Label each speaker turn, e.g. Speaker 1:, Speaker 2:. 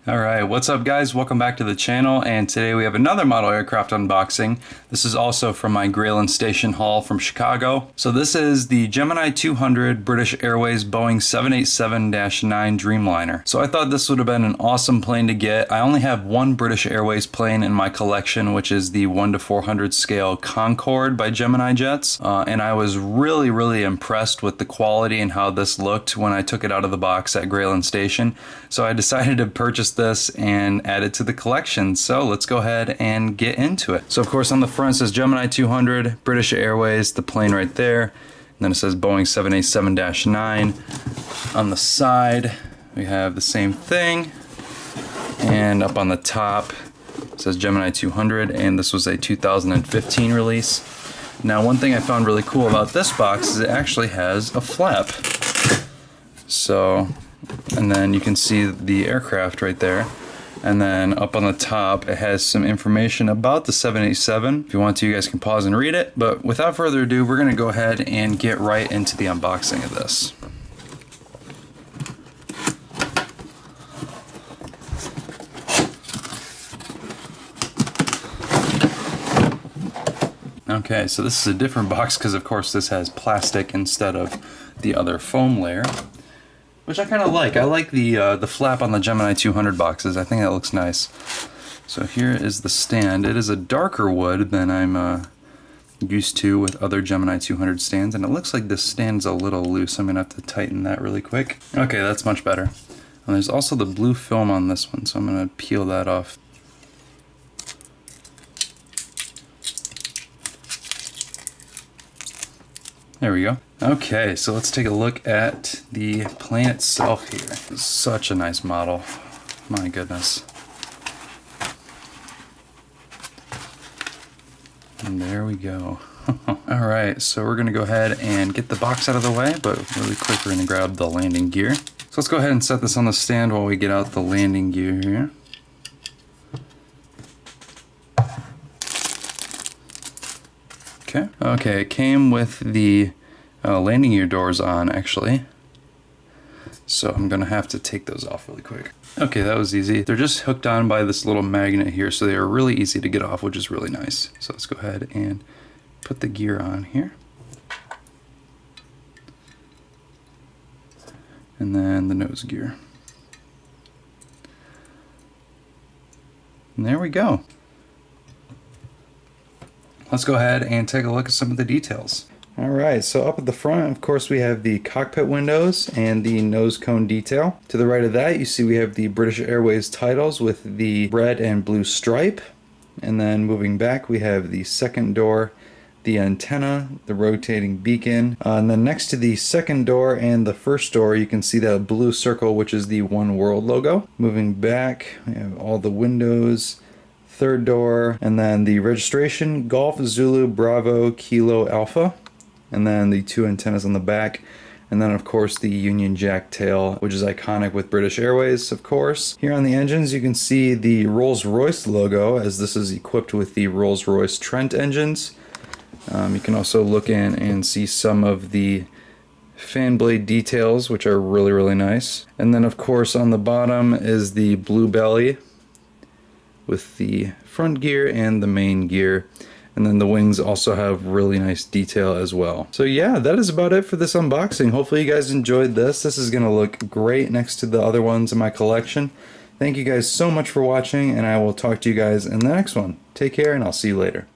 Speaker 1: Alright, what's up guys? Welcome back to the channel, and today we have another model aircraft unboxing. This is also from my Grayland Station haul from Chicago. So this is the Gemini 200 British Airways Boeing 787-9 Dreamliner. So I thought this would have been an awesome plane to get. I only have one British Airways plane in my collection, which is the 1:400 scale Concorde by Gemini Jets. And I was really impressed with the quality and how this looked when I took it out of the box at Grayland Station. So I decided to purchase this and add it to the collection. So let's go ahead and get into it. So of course on the front it says Gemini 200 British Airways, the plane right there, and then it says Boeing 787-9. On the side we have the same thing, and up on the top it says Gemini 200, and this was a 2015 release. Now one thing I found really cool about this box is it actually has a flap. So, and then you can see the aircraft right there. And then up on the top, it has some information about the 787. If you want to, you guys can pause and read it. But without further ado, we're going to go ahead and get right into the unboxing of this. Okay, so this is a different box because of course this has plastic instead of the other foam layer, which I kind of like. I like the flap on the Gemini 200 boxes. I think that looks nice. So here is the stand. It is a darker wood than I'm used to with other Gemini 200 stands, and it looks like this stand's a little loose. I'm gonna have to tighten that really quick. Okay, that's much better. And there's also the blue film on this one, so I'm gonna peel that off. There we go. Okay, so let's take a look at the plane itself here. Such a nice model. My goodness. And there we go. Alright, so we're going to go ahead and get the box out of the way, but really quick we're going to grab the landing gear. So let's go ahead and set this on the stand while we get out the landing gear here. Okay, it came with the landing gear doors on actually, so I'm gonna have to take those off really quick. Okay, that was easy. They're just hooked on by this little magnet here, so they are really easy to get off, which is really nice. So let's go ahead and put the gear on here, and then the nose gear, and there we go. Let's go ahead and take a look at some of the details. Alright, so up at the front, of course, we have the cockpit windows and the nose cone detail. To the right of that, you see we have the British Airways titles with the red and blue stripe. And then moving back, we have the second door, the antenna, the rotating beacon. And then next to the second door and the first door, you can see that blue circle, which is the One World logo. Moving back, we have all the windows, third door, and then the registration, Golf Zulu Bravo Kilo Alpha, and then the two antennas on the back, and then of course the Union Jack tail, which is iconic with British Airways, of course. Here on the engines you can see the Rolls-Royce logo, as this is equipped with the Rolls-Royce Trent engines. You can also look in and see some of the fan blade details, which are really nice. And then of course on the bottom is the blue belly with the front gear and the main gear. And then the wings also have really nice detail as well. So yeah, that is about it for this unboxing. Hopefully you guys enjoyed this. This is gonna look great next to the other ones in my collection. Thank you guys so much for watching, and I will talk to you guys in the next one. Take care, and I'll see you later.